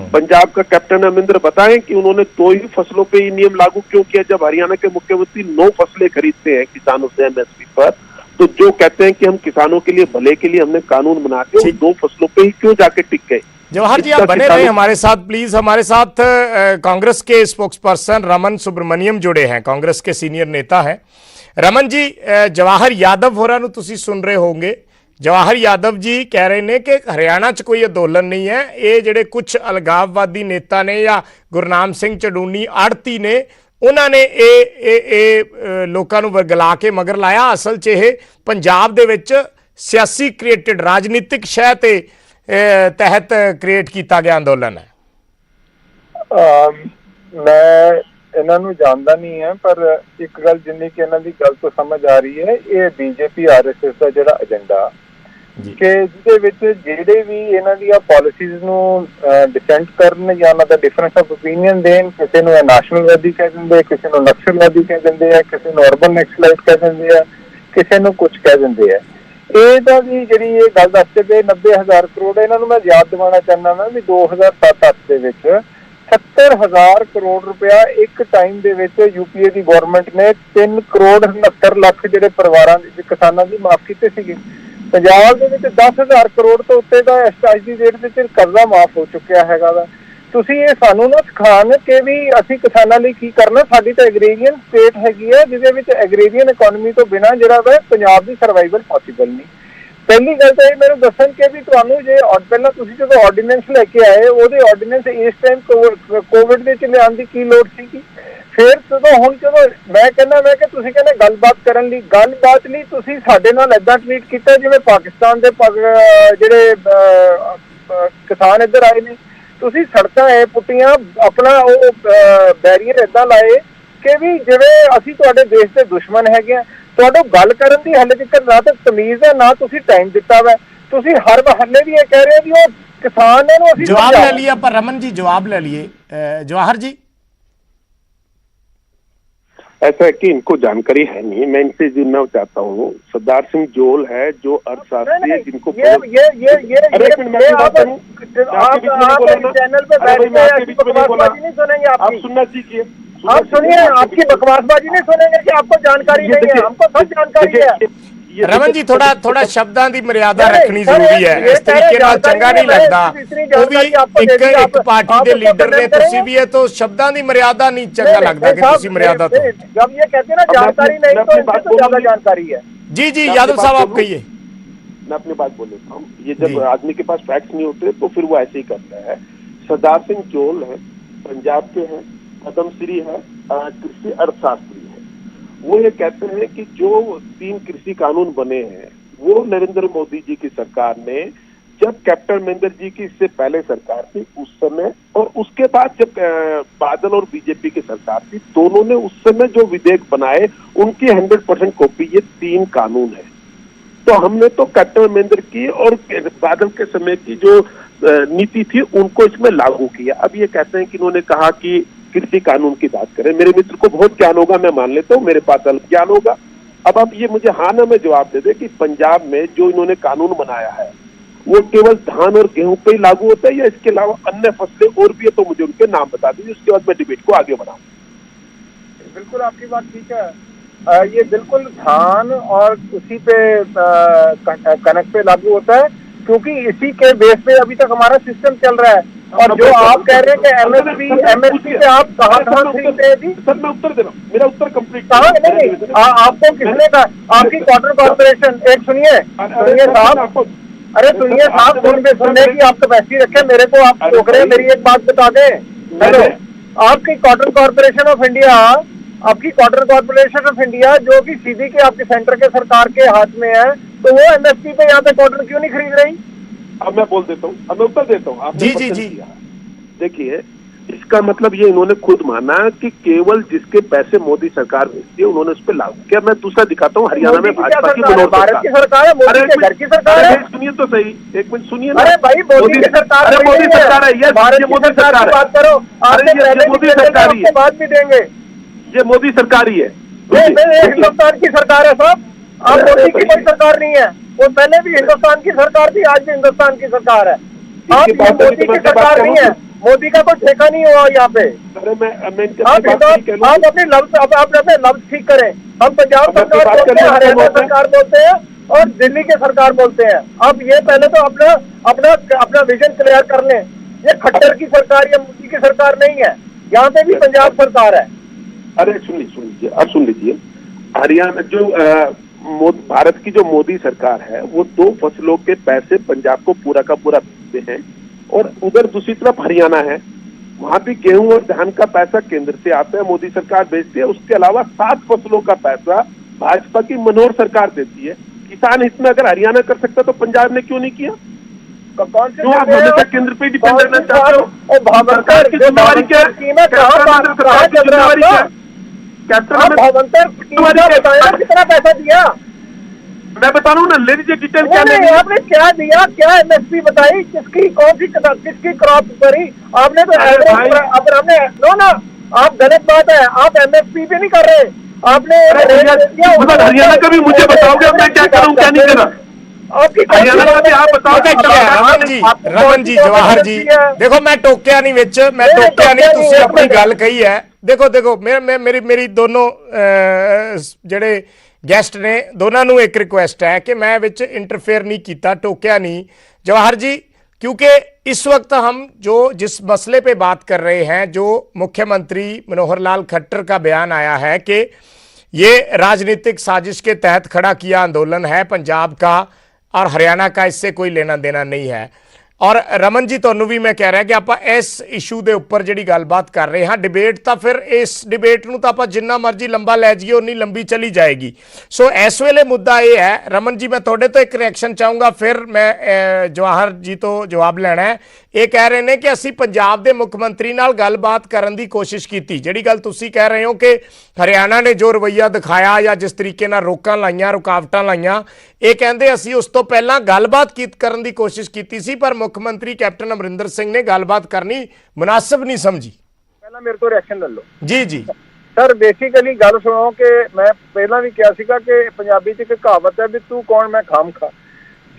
पंजाब का कैप्टन अमरिंदर बताएं कि उन्होंने 2 ही फसलों पे ये नियम लागू क्यों किया, जब हरियाणा के मुख्यमंत्री 9 फसलें खरीदते हैं किसानों से एमएसपी पर। तो जो कहते हैं कि हम किसानों के लिए, भले के लिए हमने कानून बना के 2 फसलों पे ही क्यों जाके टिक गए? जवाहर जी, आप बने रहे हमारे साथ प्लीज। हमारे साथ कांग्रेस के स्पोक्स पर्सन रमन सुब्रमण्यम जुड़े हैं, कांग्रेस के सीनियर नेता हैं। रमन जी, जवाहर यादव होਰਾਂ ਨੂੰ ਤੁਸੀਂ सुन रहे होंगे। जवाहर यादव जी कह रहे ने कि हरियाणा च कोई अंदोलन नहीं है, ये ਜਿਹੜੇ कुछ अलगाववादी नेता ने या गुरनाम सिंह चढ़ूनी आड़ती ने, उन्होंने ये लोगों ਨੂੰ ਵਰਗਲਾ ਕੇ ਮਗਰ ਲਾਇਆ। ਅਸਲ 'ਚ ਇਹ ਪੰਜਾਬ ਦੇ ਵਿੱਚ ਸਿਆਸੀ ਕ੍ਰੀਏਟਡ ਰਾਜਨੀਤਿਕ ਸ਼ਹਿ ਤੇ तहत क्रिएट किया गया अंदोलन है। मैं इन्हों जानता नहीं है, पर एक गल जिन्नी कि इन्हों की गल तो समझ आ रही है, ये बीजेपी RSS का जो एजेंडा कि जिहड़े भी इन्हों दी पॉलिसीज नूं डिफेंड करन या उन्हां दा डिफरेंस ऑफ ओपीनियन देन, किसी नूं नैशनलवादी कह दिंदे, किसी नूं नक्सलवादी कह दिंदे है, किसी नूं अर्बन नक्सलाइट कह दिंदे है, किसी नूं कुछ कह दिंदे है। ਇਹਦਾ ਵੀ ਜਿਹੜੀ ਇਹ ਗੱਲ ਦੱਸਦੇ ਪਏ 90,000 ਕਰੋੜ, ਇਹਨਾਂ ਨੂੰ ਮੈਂ ਯਾਦ ਦਿਵਾਉਣਾ ਚਾਹੁੰਦਾ ਨਾ ਵੀ 2007-8 ਦੇ ਵਿੱਚ 70,000 ਕਰੋੜ ਰੁਪਇਆ ਇੱਕ ਟਾਈਮ ਦੇ ਵਿੱਚ UPA ਦੀ ਗਵਰਨਮੈਂਟ ਨੇ 3 ਕਰੋੜ 69 ਲੱਖ ਜਿਹੜੇ ਪਰਿਵਾਰਾਂ ਦੇ ਕਿਸਾਨਾਂ ਦੀ ਮਾਫ ਕੀਤੇ ਸੀਗੇ। ਪੰਜਾਬ ਦੇ ਵਿੱਚ 10,000 ਕਰੋੜ ਤੋਂ ਉੱਤੇ ਦਾ ਅੱਜ ਦੀ ਡੇਟ ਦੇ ਵਿੱਚ ਕਰਜ਼ਾ ਮਾਫ ਹੋ ਚੁੱਕਿਆ ਹੈਗਾ ਵਾ। ਤੁਸੀਂ ਇਹ ਸਾਨੂੰ ਨਾ ਸਿਖਾਣ ਕਿ ਵੀ ਅਸੀਂ ਕਿਸਾਨਾਂ ਲਈ ਕੀ ਕਰਨਾ। ਸਾਡੀ ਤਾਂ ਐਗਰੀਰੀਅਨ ਸਟੇਟ ਹੈਗੀ ਹੈ, ਜਿਹਦੇ ਵਿੱਚ ਐਗਰੀਰੀਅਨ ਇਕਨੋਮੀ ਤੋਂ ਬਿਨਾਂ ਜਿਹੜਾ ਵਾ ਪੰਜਾਬ ਦੀ ਸਰਵਾਈਵਲ ਪੋਸੀਬਲ ਨਹੀਂ। ਪਹਿਲੀ ਗੱਲ ਤਾਂ ਇਹ ਮੈਨੂੰ ਦੱਸਣ ਕਿ ਵੀ ਤੁਹਾਨੂੰ ਜੇ ਪਹਿਲਾਂ ਤੁਸੀਂ ਜਦੋਂ ਆਰਡੀਨੈਂਸ ਲੈ ਕੇ ਆਏ, ਉਹਦੇ ਆਰਡੀਨੈਂਸ ਇਸ ਟਾਈਮ ਕੋਵਿਡ ਦੇ ਚ ਲਿਆਉਣ ਦੀ ਕੀ ਲੋੜ ਸੀਗੀ? ਫਿਰ ਜਦੋਂ ਹੁਣ ਜਦੋਂ ਮੈਂ ਕਹਿੰਦਾ ਕਿ ਤੁਸੀਂ ਕਹਿੰਦੇ ਗੱਲਬਾਤ ਕਰਨ ਲਈ, ਗੱਲਬਾਤ ਲਈ ਤੁਸੀਂ ਸਾਡੇ ਨਾਲ ਏਦਾਂ ਟਵੀਟ ਕੀਤਾ ਜਿਵੇਂ ਪਾਕਿਸਤਾਨ ਦੇ ਜਿਹੜੇ ਕਿਸਾਨ ਇੱਧਰ ਆਏ ਨੇ, ਤੁਸੀਂ ਸੜਕਾਂ ਪੁੱਟੀਆਂ, ਆਪਣਾ ਉਹ ਬੈਰੀਅਰ ਏਦਾਂ ਲਾਏ ਕਿ ਵੀ ਜਿਵੇਂ ਅਸੀਂ ਤੁਹਾਡੇ ਦੇਸ਼ ਦੇ ਦੁਸ਼ਮਣ ਹੈਗੇ ਆ। ਤੁਹਾਨੂੰ ਗੱਲ ਕਰਨ ਦੀ ਹਾਲੇ ਤੱਕ ਨਾ ਤਾਂ ਤਮੀਜ਼ ਹੈ, ਨਾ ਤੁਸੀਂ ਟਾਈਮ ਦਿੱਤਾ ਵਾ। ਤੁਸੀਂ ਹਰ ਮਹੱਲੇ ਵੀ ਇਹ ਕਹਿ ਰਹੇ ਹੋ ਵੀ ਉਹ किसान ने जवाब ले लिया, पर रमन जी जवाब ले लिए। जवाहर जी, ऐसा है कि इनको जानकारी है नहीं, मैं इनसे जुड़ना चाहता हूँ। सरदार सिंह जोल है जो अर्थशास्त्री है, जिनको चैनल पे आप सुनना सीखिए। आप सुनिए, आपकी बकवासबाजी नहीं सुनेंगे कि आपको जानकारी नहीं है, हमको सब जानकारी है। रमन जी थोड़ा शब्दां दी मर्यादा रखनी जरूरी है। इस तरीके नाल चंगा नहीं लगदा। वो भी एक पार्टी के लीडर ने, तुसी भी है, तो शब्दां दी मर्यादा नहीं चंगा लगदा कि तुसी मर्यादा तो जब ये कहते हैं ना जानकारी नहीं तो इनसे तो ज्यादा जानकारी है। जी जी यादव साहब आप कहिए। मैं अपनी बात बोल लेता हूँ। ये जब आदमी के पास फैक्ट्स नहीं होते तो फिर वो ऐसे ही करता है। सरदार सिंह जोल है, पंजाब के हैं, पद्मश्री है, कृषि अर्थशास्त्री है। वो ये कहते हैं कि जो 3 कृषि कानून बने हैं वो नरेंद्र मोदी जी की सरकार ने, जब कैप्टन अमरिंदर जी की इससे पहले सरकार थी उस समय, और उसके बाद जब बादल और बीजेपी की सरकार थी, दोनों ने उस समय जो विधेयक बनाए उनकी 100% कॉपी ये 3 कानून है। तो हमने तो कैप्टन अमरिंदर की और बादल के समय की जो नीति थी उनको इसमें लागू किया। अब ये कहते हैं कि इन्होंने कहा कि कृषि कानून की बात करें। मेरे मित्र को बहुत ज्ञान होगा, मैं मान लेता हूँ, मेरे पास अल्प ज्ञान होगा। अब आप ये मुझे हाँ ना में जवाब दे दे कि पंजाब में जो इन्होंने कानून बनाया है वो केवल धान और गेहूं पे ही लागू होता है या इसके अलावा अन्य फसलें और भी है? तो मुझे उनके नाम बता दीजिए, उसके बाद मैं डिबेट को आगे बढ़ाऊँ। बिल्कुल आपकी बात ठीक है। ये बिल्कुल धान और उसी पे कनक पे लागू होता है, क्योंकि इसी के बेस पे अभी तक हमारा सिस्टम चल रहा है। और जो आप कह रहे हैं कि एमएसपी पे आप कहाँ खरीदते हैं जी? सर मैं उत्तर दे रहा हूँ, मेरा उत्तर कंप्लीट कहाँ नहीं, आपको किसने कहा? आपकी क्वार्टर कॉर्पोरेशन, एक सुनिए साहब, अरे सुनिए साहब, सुनने की आप कैपेसिटी रखे, मेरे को आप रोक रहे हैं, मेरी एक बात बता दें। हेलो, आपकी क्वार्टर कॉर्पोरेशन ऑफ इंडिया, आपकी क्वार्टर कॉर्पोरेशन ऑफ इंडिया जो कि सीधी के आपके सेंटर के सरकार के हाथ में है, तो वो एमएसपी पे यहाँ पे क्वार्टर क्यों नहीं खरीद रही? अब मैं बोल देता हूँ, अब मैं उत्तर देता हूँ। जी जी जी। देखिए, इसका मतलब ये इन्होंने खुद माना कि केवल जिसके पैसे मोदी सरकार भेजती है उन्होंने उस पर लागू किया। मैं दूसरा दिखाता हूँ, हरियाणा में भाजपा की मनोहर भारत की सरकार है, मोदी के घर की सरकार है। सुनिए तो सही, एक मिनट सुनिए। अरे भाई मोदी की सरकार, अरे मोदी सरकार है, ये मोदी सरकार है, बात करो। अरे ये मोदी सरकार ही है, बात भी देंगे, ये मोदी सरकार ही है। हिंदुस्तान की सरकार है साहब, आप मोदी की कोई सरकार नहीं है। वो पहले भी हिंदुस्तान की सरकार थी, आज भी हिंदुस्तान की सरकार है। आप मोदी की सरकार नहीं है, मोदी का कोई ठेका नहीं हुआ यहाँ पे। आप अपने लफ्ज ठीक करें। हम पंजाब सरकार बोलते हैं, हरियाणा सरकार बोलते हैं और दिल्ली के सरकार बोलते हैं। अब ये पहले तो अपना विजन क्लियर कर लें। ये खट्टर की सरकार या मोदी की सरकार नहीं है, यहाँ पे भी पंजाब सरकार है। अरे सुन लीजिए, अब सुन लीजिए, हरियाणा जो भारत की जो मोदी सरकार है वो 2 फसलों के पैसे पंजाब को पूरा का पूरा देते हैं, और उधर दूसरी तरफ हरियाणा है, वहां भी गेहूं और धान का पैसा केंद्र से आता है, मोदी सरकार भेजती है। उसके अलावा 7 फसलों का पैसा भाजपा की मनोहर सरकार देती है। किसान हित में अगर हरियाणा कर सकता तो पंजाब ने क्यों नहीं किया? कौन से हमेशा केंद्र पे डिपेंड रहना चाहते हो? सरकार की जिम्मेवारी क्या है? कितना पैसा दिया मैं बता रहा हूँ ना, ले लीजिए डिटेल। क्या नहीं आपने क्या दिया, क्या एमएसपी बताई, किसकी कौन सी किसकी क्रॉप करी आपने? तो अब हमने ना, आप गलत बात है, आप एमएसपी पे नहीं कर रहे, आपने हरियाणा का भी मुझे बताओगे मैं क्या करूँ क्या नहीं करा? हरियाणा का भी आप बताओ। रमन जी, जवाहर जी, देखो मैं टोकिया नहीं विच, मैं टोकिया नहीं, तुसी अपनी गल कही है। देखो मेरी दोनों ਜਿਹੜੇ गैसट ने दोनों ਨੂੰ एक रिक्वेस्ट है कि मैं विच इंटरफेयर नहीं किया, टोकिया नहीं। जवाहर जी, क्योंकि इस वक्त हम जिस मसले पे बात कर रहे हैं, जो मुख्यमंत्री मनोहर लाल खट्टर का बयान आया है कि ये राजनीतिक साजिश के तहत खड़ा किया आंदोलन है पंजाब का और हरियाणा का इससे कोई लेना देना नहीं है। और रमन जी ਤੁਹਾਨੂੰ भी मैं कह रहा कि आप इस इशू के उपर जी गलबात कर रहे हैं, डिबेट तो फिर इस डिबेट ਨੂੰ ਤਾਂ ਆਪਾਂ जिन्ना मर्जी लंबा लै जाइए उन्नी लंबी चली जाएगी। सो इस वेले मुद्दा ये है, रमन जी मैं थोड़े तो एक रिएक्शन चाहूँगा, फिर मैं जवाहर जी तो जवाब लेना है। ये कह रहे हैं कि असी पंजाब के मुख्यमंत्री नाल गलबात करने की कोशिश की, जी गल तुसी कह रहे हो कि हरियाणा ने जो रवैया दिखाया या जिस तरीके नाल रोकां लाइयां, रुकावटां लाइयां, ये कहते असी उस तो पहला गलबात करने की कोशिश की सी, पर मुख्यमंत्री कैप्टन अमरिंदर सिंह ने गलबात करनी मुनासिब नहीं समझी। पहला मेरे तो रिएक्शन ले लो। जी जी सर, बेसिकली गल सुनो कि मैं पहला भी कहा सीगा कि पंजाबी च एक कहावत है भी तू कौन मैं खाम खा।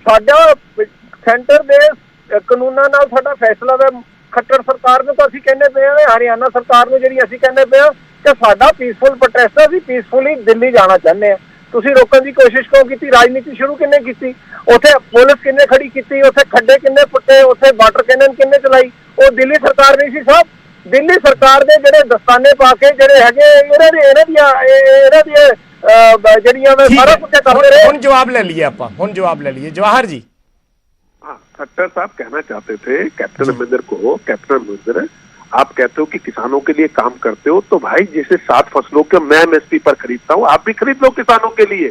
साडा सेंटर दे कानूनां नाल साडा फैसला है। खट्टर सरकार ਨੂੰ ਤਾਂ ਅਸੀਂ ਕਹਿੰਦੇ ਪਏ ਹਾਂ, ਹਰਿਆਣਾ ਸਰਕਾਰ ਨੂੰ ਜਿਹੜੀ ਅਸੀਂ ਕਹਿੰਦੇ ਪਏ ਹਾਂ ਕਿ ਸਾਡਾ ਪੀਸਫੁਲ ਪ੍ਰੋਟੈਸਟ ਹੈ, ਅਸੀਂ ਪੀਸਫੁਲੀ ਦਿੱਲੀ ਜਾਣਾ ਚਾਹੁੰਦੇ ਹਾਂ। ਤੁਸੀਂ ਰੋਕਣ ਦੀ ਕੋਸ਼ਿਸ਼ ਕਿਉਂ ਕੀਤੀ? ਰਾਜਨੀਤੀ ਸ਼ੁਰੂ ਕਿੰਨੇ ਕੀਤੀ? ਉੱਥੇ ਪੁਲਿਸ ਕਿੰਨੇ ਖੜੀ ਕੀਤੀ? ਉੱਥੇ ਖੱਡੇ ਕਿੰਨੇ ਪੁੱਟੇ? ਉੱਥੇ ਵਾਟਰ ਕੈਨਨ ਕਿੰਨੇ ਚਲਾਈ? ਉਹ ਦਿੱਲੀ ਸਰਕਾਰ ਨਹੀਂ ਸੀ ਸਾਹਿਬ। ਦਿੱਲੀ ਸਰਕਾਰ ਦੇ ਜਿਹੜੇ ਦਸਤਾਨੇ ਪਾ ਕੇ ਜਿਹੜੇ ਹੈਗੇ ਇਹਨਾਂ ਦੀਆਂ ਜਿਹੜੀਆਂ ਸਾਰਾ ਕੁਝ ਕਰਦੇ ਰਹੇ। ਹੁਣ ਜਵਾਬ ਲੈ ਲਈਏ ਆਪਾਂ, ਹੁਣ ਜਵਾਬ ਲੈ ਲਈਏ जवाहर जी। हाँ, खट्टर साहब कहना चाहते थे कैप्टन अमरिंदर को, कैप्टन अमरिंदर आप कहते हो कि किसानों के लिए काम करते हो, तो भाई जैसे 7 फसलों के मैं एमएसपी पर खरीदता हूँ, आप भी खरीद लो किसानों के लिए।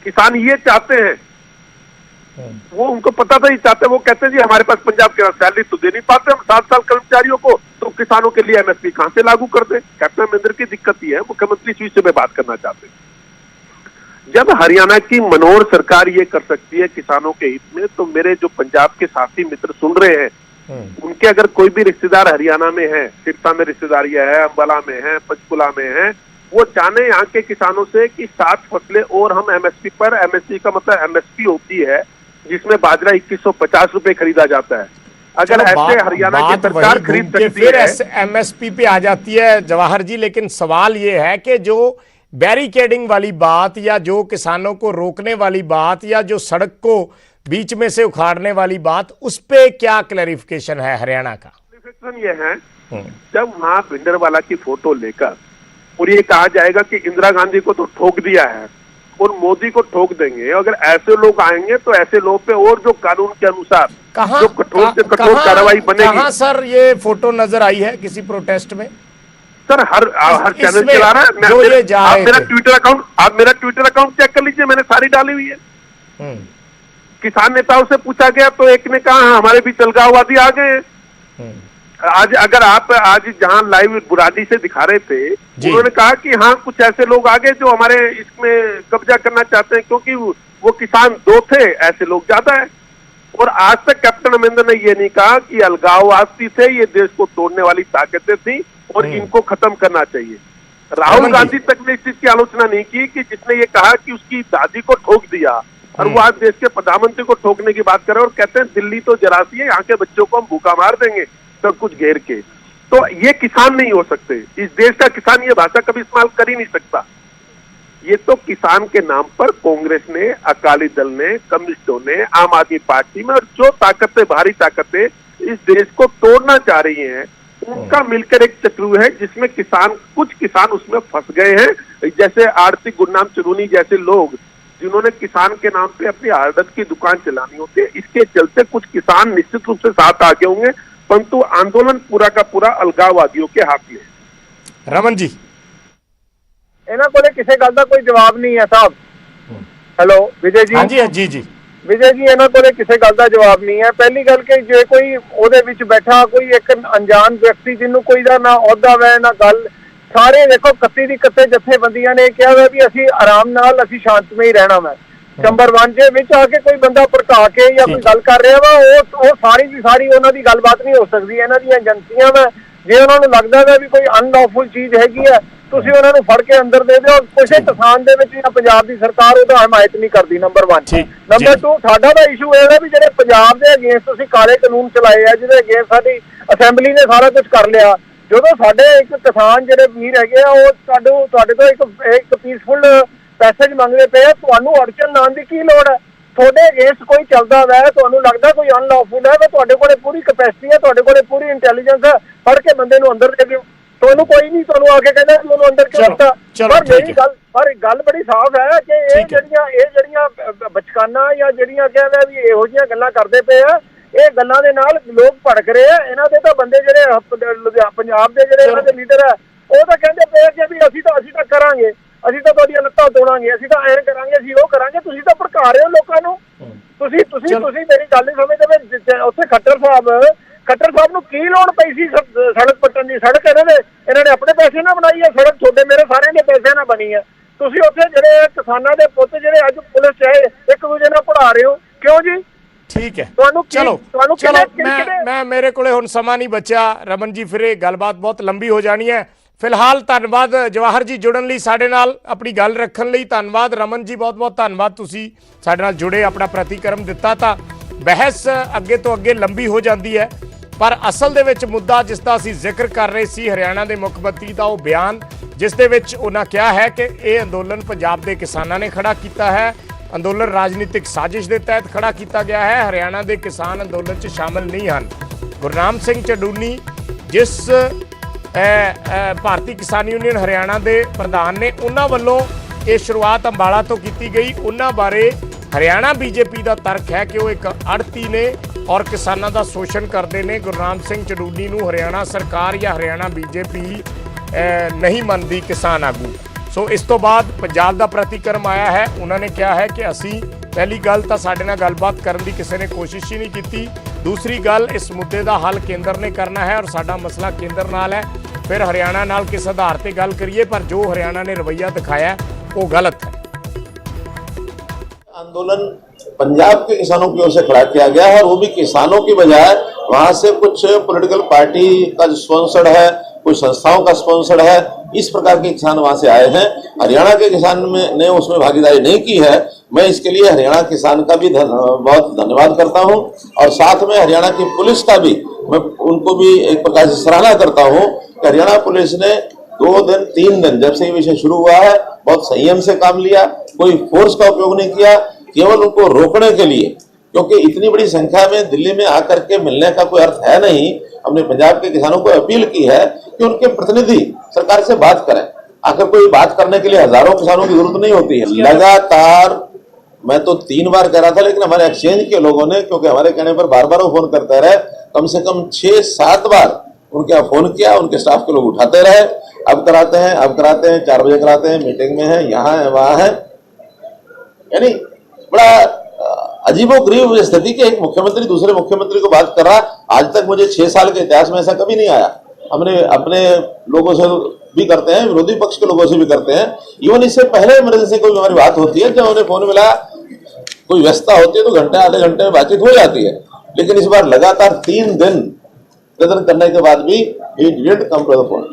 किसान ये चाहते हैं, वो उनको पता था, ये चाहते, वो कहते हैं जी हमारे पास पंजाब के सैलरी तो दे नहीं पाते हम 7 साल कर्मचारियों को, तो किसानों के लिए एमएसपी कहां से लागू कर दे। कैप्टन अमरिंदर की दिक्कत ये है, मुख्यमंत्री इस विषय में बात करना चाहते हैं। जब हरियाणा की मनोहर सरकार ये कर सकती है किसानों के हित में, तो मेरे जो पंजाब के साथी मित्र सुन रहे हैं, उनके अगर कोई भी रिश्तेदार हरियाणा में है, सिरसा में रिश्तेदारियां है, अंबाला में है, पंचकुला में है, वो जाने यहाँ के किसानों से कि 7 फसलें और हम एमएसपी पर, एमएसपी का मतलब एमएसपी होती है जिसमें बाजरा 2150 रुपए खरीदा जाता है। अगर ऐसे हरियाणा की सरकार खरीद सकती है, एमएसपी पे आ जाती है जवाहर जी। लेकिन सवाल ये है कि जो बैरिकेडिंग वाली बात या जो किसानों को रोकने वाली बात या जो सड़क को बीच में से उखाड़ने वाली बात, उस पे क्या क्लैरिफिकेशन है हरियाणा का? प्रश्न ये है, जब वहां भिंडरवाला की फोटो लेकर और ये कहा जाएगा कि इंदिरा गांधी को तो ठोक दिया है और मोदी को ठोक देंगे, अगर ऐसे लोग आएंगे तो ऐसे लोग पे और जो कानून के अनुसार जो कठोर से कठोर कार्रवाई बनेगी। कहाँ सर ये फोटो नजर आई है किसी प्रोटेस्ट में? सर हर चैनल चला रहा है। आप मेरा ट्विटर अकाउंट चेक कर लीजिए, मैंने सारी डाली हुई है। किसान नेताओं से पूछा गया तो एक ने कहा हाँ, हमारे भी अलगाववादी आ गए हैं। आज अगर आप आज जहां लाइव बुराडी से दिखा रहे थे, उन्होंने कहा कि हाँ कुछ ऐसे लोग आ गए जो हमारे इसमें कब्जा करना चाहते हैं, क्योंकि वो किसान 2 थे, ऐसे लोग ज्यादा है। और आज तक कैप्टन अमरिंदर ने ये नहीं कहा कि अलगाववादी थे, ये देश को तोड़ने वाली ताकतें थी और इनको खत्म करना चाहिए। राहुल गांधी तक ने इस चीज की आलोचना नहीं की कि जिसने ये कहा कि उसकी दादी को ठोक दिया, और वो आज देश के प्रधानमंत्री को ठोकने की बात कर रहे हैं और कहते हैं दिल्ली तो जरा सी है, यहाँ के बच्चों को हम भूखा मार देंगे सब कुछ घेर के। तो ये किसान नहीं हो सकते, इस देश का किसान ये भाषा कभी इस्तेमाल कर ही नहीं सकता। ये तो किसान के नाम पर कांग्रेस ने, अकाली दल ने, कम्युनिस्टों ने, आम आदमी पार्टी में और जो ताकतें, भारी ताकतें इस देश को तोड़ना चाह रही हैं, उनका मिलकर एक चक्रू है जिसमें कुछ किसान उसमें फंस गए हैं। जैसे आरती गुरनाम चरूनी जैसे लोग जिन्होंने किसान के नाम पे अपनी आड़त की दुकान चलानी होती है, इसके चलते कुछ किसान निश्चित रूप से साथ आगे होंगे, परंतु आंदोलन पूरा का पूरा अलगाववादियों के हाथ में है। रमन जी, ਇਹਨਾਂ ਕੋਲੇ ਕਿਸੇ ਗੱਲ ਦਾ ਕੋਈ ਜਵਾਬ ਨਹੀਂ ਹੈ ਸਾਹਿਬ। ਹੈਲੋ ਵਿਜੇ ਜੀ। ਹਾਂਜੀ ਜੀ ਜੀ ਵਿਜੇ ਜੀ, ਇਹਨਾਂ ਕੋਲੇ ਕਿਸੇ ਗੱਲ ਦਾ ਜਵਾਬ ਨਹੀਂ ਹੈ। ਪਹਿਲੀ ਗੱਲ ਕਿ ਜੇ ਕੋਈ ਉਹਦੇ ਵਿੱਚ ਬੈਠਾ ਕੋਈ ਇੱਕ ਅਣਜਾਣ ਵਿਅਕਤੀ ਜਿਹਨੂੰ ਕੋਈ ਦਾ ਨਾ ਅਹੁਦਾ ਵੈ ਨਾ ਗੱਲ, ਸਾਰੇ ਦੇਖੋ 31 ਦੀ 31 ਜਥੇਬੰਦੀਆਂ ਨੇ ਕਿਹਾ ਵਾ ਵੀ ਅਸੀਂ ਆਰਾਮ ਨਾਲ ਅਸੀਂ ਸ਼ਾਂਤਮਈ ਰਹਿਣਾ ਵਾ। ਨੰਬਰ 1 ਦੇ ਵਿੱਚ ਆ ਕੇ ਕੋਈ ਬੰਦਾ ਭੜਕਾ ਕੇ ਜਾਂ ਕੋਈ ਗੱਲ ਕਰ ਰਿਹਾ ਵਾ, ਉਹ ਸਾਰੀ ਦੀ ਸਾਰੀ ਉਹਨਾਂ ਦੀ ਗੱਲਬਾਤ ਨਹੀਂ ਹੋ ਸਕਦੀ। ਇਹਨਾਂ ਦੀਆਂ ਏਜੰਸੀਆਂ ਵਾ, ਜੇ ਉਹਨਾਂ ਨੂੰ ਲੱਗਦਾ ਵਾ ਵੀ ਕੋਈ ਅਨਲੌਫੁਲ ਚੀਜ਼ ਹੈਗੀ ਆ, ਤੁਸੀਂ ਉਹਨਾਂ ਨੂੰ ਫੜ ਕੇ ਅੰਦਰ ਦੇ ਦਿਓ। ਕਿਸੇ ਕਿਸਾਨ ਦੇ ਵਿੱਚ ਜਾਂ ਪੰਜਾਬ ਦੀ ਸਰਕਾਰ ਉਹਦਾ ਹਮਾਇਤ ਨਹੀਂ ਕਰਦੀ। ਨੰਬਰ 1। ਨੰਬਰ 2, ਸਾਡਾ ਦਾ ਇਸ਼ੂ ਇਹ ਹੈ ਵੀ ਜਿਹੜੇ ਪੰਜਾਬ ਦੇ ਅਗੇਂਸਟ ਤੁਸੀਂ ਕਾਲੇ ਕਾਨੂੰਨ ਚਲਾਏ ਆ, ਜਿਹਦੇ ਅਗੇਂਸਟ ਸਾਡੀ ਅਸੈਂਬਲੀ ਨੇ ਸਾਰਾ ਕੁਝ ਕਰ ਲਿਆ। ਜਦੋਂ ਸਾਡੇ ਇੱਕ ਕਿਸਾਨ ਜਿਹੜੇ ਵੀਰ ਹੈਗੇ ਆ, ਉਹ ਤੁਹਾਡੇ ਤੋਂ ਇੱਕ ਪੀਸਫੁਲ ਪੈਸੇਜ ਮੰਗਦੇ ਪਏ ਆ, ਤੁਹਾਨੂੰ ਅੜਚਨ ਲਾਉਣ ਦੀ ਕੀ ਲੋੜ ਹੈ? ਤੁਹਾਡੇ ਅਗੇਂਸਟ ਕੋਈ ਚੱਲਦਾ ਵੈ, ਤੁਹਾਨੂੰ ਲੱਗਦਾ ਕੋਈ ਅਨਲੌਫੁਲ ਹੈ, ਤੁਹਾਡੇ ਕੋਲੇ ਪੂਰੀ ਕੈਪੈਸਿਟੀ ਹੈ, ਤੁਹਾਡੇ ਕੋਲੇ ਪੂਰੀ ਇੰਟੈਲੀਜੈਂਸ ਹੈ, ਫੜ ਕੇ ਬੰਦੇ ਨੂੰ ਅੰਦਰ ਦੇ ਦਿਓ। ਤੁਹਾਨੂੰ ਕੋਈ ਨਹੀਂ ਤੁਹਾਨੂੰ ਆ ਕੇ ਕਹਿੰਦਾ ਕਿ ਉਹਨੂੰ ਅੰਦਰ ਕਿਉਂ ਦਿੱਤਾ। ਪਰ ਗੱਲ ਬੜੀ ਸਾਫ਼ ਹੈ ਕਿ ਇਹ ਜਿਹੜੀਆਂ ਬਚਕਾਨਾ ਜਾਂ ਜਿਹੜੀਆਂ ਕਹਿੰਦਾ ਵੀ ਇਹੋ ਜਿਹੀਆਂ ਗੱਲਾਂ ਕਰਦੇ ਪਏ ਆ, ਇਹ ਗੱਲਾਂ ਦੇ ਨਾਲ ਲੋਕ ਭੜਕ ਰਹੇ ਆ। ਇਹਨਾਂ ਦੇ ਤਾਂ ਬੰਦੇ ਜਿਹੜੇ ਪੰਜਾਬ ਦੇ ਜਿਹੜੇ ਇਹਨਾਂ ਦੇ ਲੀਡਰ ਆ, ਉਹ ਤਾਂ ਕਹਿੰਦੇ ਪਏ ਕਿ ਵੀ ਅਸੀਂ ਤਾਂ ਕਰਾਂਗੇ, ਅਸੀਂ ਤਾਂ ਤੁਹਾਡੀਆਂ ਲੱਤਾਂ ਤੋੜਾਂਗੇ, ਅਸੀਂ ਤਾਂ ਐਂ ਕਰਾਂਗੇ, ਅਸੀਂ ਉਹ ਕਰਾਂਗੇ। ਤੁਸੀਂ ਤਾਂ ਭੜਕਾ ਰਹੇ ਹੋ ਲੋਕਾਂ ਨੂੰ। ਤੁਸੀਂ ਮੇਰੀ ਗੱਲ ਨਹੀਂ ਸਮਝਦੇ। ਉੱਥੇ ਖੱਟਰ ਸਾਹਿਬ ਨੂੰ ਕੀ ਲੋੜ ਪਈ ਸੀ ਸੜਕ ਪੱਟਣ ਦੀ? ਸੜਕ ਇਹਨਾਂ ਨੇ ਆਪਣੇ ਪੈਸੇ ਨਾਲ ਬਣਾਈ ਹੈ, ਸੜਕ ਤੁਹਾਡੇ ਮੇਰੇ ਸਾਰਿਆਂ ਦੇ ਪੈਸੇ ਨਾਲ ਬਣੀ ਹੈ। ਤੁਸੀਂ ਉੱਥੇ ਜਿਹੜੇ ਕਿਸਾਨਾਂ ਦੇ ਪੁੱਤ ਜਿਹੜੇ ਅੱਜ ਪੁਲਿਸ ਚ ਆਏ, ਇੱਕ ਦੂਜੇ ਨਾਲ ਪੜਾ ਰਹੇ ਹੋ, ਕਿਉਂ ਜੀ? ਠੀਕ ਹੈ, ਤੁਹਾਨੂੰ ਮੈਂ ਮੇਰੇ ਕੋਲੇ ਹੁਣ ਸਮਾਂ ਨਹੀਂ ਬਚਿਆ ਰਮਨ ਜੀ, ਫਿਰ ਇਹ ਗੱਲਬਾਤ ਬਹੁਤ ਲੰਬੀ ਹੋ ਜਾਣੀ ਹੈ। ਫਿਲਹਾਲ ਧੰਨਵਾਦ ਜਵਾਹਰ ਜੀ ਜੁੜਨ ਲਈ, ਸਾਡੇ ਨਾਲ ਆਪਣੀ ਗੱਲ ਰੱਖਣ ਲਈ ਧੰਨਵਾਦ। ਰਮਨ ਜੀ ਬਹੁਤ ਬਹੁਤ ਧੰਨਵਾਦ, ਤੁਸੀਂ ਸਾਡੇ ਨਾਲ ਜੁੜੇ, ਆਪਣਾ ਪ੍ਰਤੀਕਰਮ ਦਿੱਤਾ। ਤਾਂ ਬਹਿਸ ਅੱਗੇ ਤੋਂ ਅੱਗੇ ਲੰਬੀ ਹੋ ਜਾਂਦੀ ਹੈ, ਪਰ ਅਸਲ ਦੇ ਵਿੱਚ ਮੁੱਦਾ ਜਿਸ ਦਾ ਅਸੀਂ ਜ਼ਿਕਰ ਕਰ ਰਹੇ ਸੀ, ਹਰਿਆਣਾ ਦੇ ਮੁੱਖ ਮੰਤਰੀ ਦਾ ਉਹ ਬਿਆਨ, ਜਿਸ ਦੇ ਵਿੱਚ ਉਹਨਾਂ ਕਿਹਾ ਹੈ ਕਿ ਇਹ ਅੰਦੋਲਨ ਪੰਜਾਬ ਦੇ ਕਿਸਾਨਾਂ ਨੇ ਖੜਾ ਕੀਤਾ ਹੈ, ਅੰਦੋਲਨ ਰਾਜਨੀਤਿਕ ਸਾਜ਼ਿਸ਼ ਦੇ ਤਹਿਤ ਖੜਾ ਕੀਤਾ ਗਿਆ ਹੈ, ਹਰਿਆਣਾ ਦੇ ਕਿਸਾਨ ਅੰਦੋਲਨ 'ਚ ਸ਼ਾਮਲ ਨਹੀਂ ਹਨ। ਗੁਰਨਾਮ ਸਿੰਘ ਚਡੂਨੀ ਜਿਸ ਭਾਰਤੀ ਕਿਸਾਨ ਯੂਨੀਅਨ ਹਰਿਆਣਾ ਦੇ ਪ੍ਰਧਾਨ ਨੇ, ਉਹਨਾਂ ਵੱਲੋਂ ਇਹ ਸ਼ੁਰੂਆਤ ਅੰਬਾਲਾ ਤੋਂ ਕੀਤੀ ਗਈ। ਉਹਨਾਂ ਬਾਰੇ ਹਰਿਆਣਾ ਬੀਜੇਪੀ ਦਾ ਤਰਕ ਹੈ ਕਿ ਉਹ ਇੱਕ ਅੜਤੀ ਨੇ ਔਰ ਕਿਸਾਨਾਂ ਦਾ ਸ਼ੋਸ਼ਣ ਕਰਦੇ ਨੇ। ਗੁਰਨਾਮ ਸਿੰਘ ਚਡੂਨੀ ਨੂੰ ਹਰਿਆਣਾ ਸਰਕਾਰ ਜਾਂ ਹਰਿਆਣਾ ਬੀਜੇਪੀ ਨਹੀਂ ਮੰਨਦੀ ਕਿਸਾਨ ਆਗੂ। ਸੋ ਇਸ ਤੋਂ ਬਾਅਦ ਪੰਜਾਬ ਦਾ ਪ੍ਰਤੀਕਰਮ ਆਇਆ ਹੈ। ਉਹਨਾਂ ਨੇ ਕਿਹਾ ਹੈ ਕਿ ਅਸੀਂ ਪਹਿਲੀ ਗੱਲ ਤਾਂ ਸਾਡੇ ਨਾਲ ਗੱਲਬਾਤ ਕਰਨ ਦੀ ਕਿਸੇ ਨੇ ਕੋਸ਼ਿਸ਼ ਹੀ ਨਹੀਂ ਕੀਤੀ। ਦੂਸਰੀ ਗੱਲ, ਇਸ ਮੁੱਦੇ ਦਾ ਹੱਲ ਕੇਂਦਰ ਨੇ ਕਰਨਾ ਹੈ ਔਰ ਸਾਡਾ ਮਸਲਾ ਕੇਂਦਰ ਨਾਲ ਹੈ। ਫਿਰ ਹਰਿਆਣਾ ਨਾਲ ਕਿਸ ਆਧਾਰ ਤੇ ਗੱਲ ਕਰੀਏ, ਪਰ ਜੋ ਹਰਿਆਣਾ ਨੇ ਰਵੱਈਆ ਦਿਖਾਇਆ वो गलत है। आंदोलन पंजाब के किसानों की ओर से खड़ा किया गया है और वो भी किसानों की बजाय वहां से कुछ पॉलिटिकल पार्टी का जो स्पॉन्सर्ड है, कुछ संस्थाओं का स्पॉन्सर्ड है, इस प्रकार के किसान वहां से आए हैं। हरियाणा के किसान ने उसमें भागीदारी नहीं की है। मैं इसके लिए हरियाणा किसान का भी बहुत धन्यवाद करता हूं और साथ में हरियाणा की पुलिस का भी मैं उनको भी एक प्रकार से सराहना करता हूं कि हरियाणा पुलिस ने 2 दिन 3 दिन जब से ये विषय शुरू हुआ है बहुत संयम से काम लिया, कोई फोर्स का उपयोग नहीं किया, केवल उनको रोकने के लिए क्योंकि इतनी बड़ी संख्या में दिल्ली में आकर के मिलने का कोई अर्थ है नहीं। हमने पंजाब के किसानों को अपील की है कि उनके प्रतिनिधि सरकार से बात करें। आखिर कोई बात करने के लिए हजारों किसानों की जरूरत नहीं होती है। लगातार मैं तो 3 बार कह रहा था, लेकिन हमारे एक्सचेंज के लोगों ने, क्योंकि हमारे कहने पर बार बार वो फोन करते रहे, कम से कम 6-7 बार उनके यहाँ फोन किया, उनके स्टाफ के लोग उठाते रहे, अब कराते हैं, 4 बजे कराते हैं, मीटिंग में है, यहाँ है, वहां है। यानी बड़ा अजीबोगरीब स्थिति कि एक मुख्यमंत्री दूसरे मुख्यमंत्री को बात कर रहा। आज तक मुझे 6 साल के इतिहास में ऐसा कभी नहीं आया। हमने अपने लोगों से भी करते हैं, विरोधी पक्ष के लोगों से भी करते हैं। इवन इससे पहले इमरजेंसी कोई हमारी बात होती है, जब उन्हें फोन मिला, कोई व्यस्तता होती है तो घंटे आधे घंटे में बातचीत हो जाती है। लेकिन इस बार लगातार 3 दिन निवेदन करने के बाद भी he didn't come to the phone।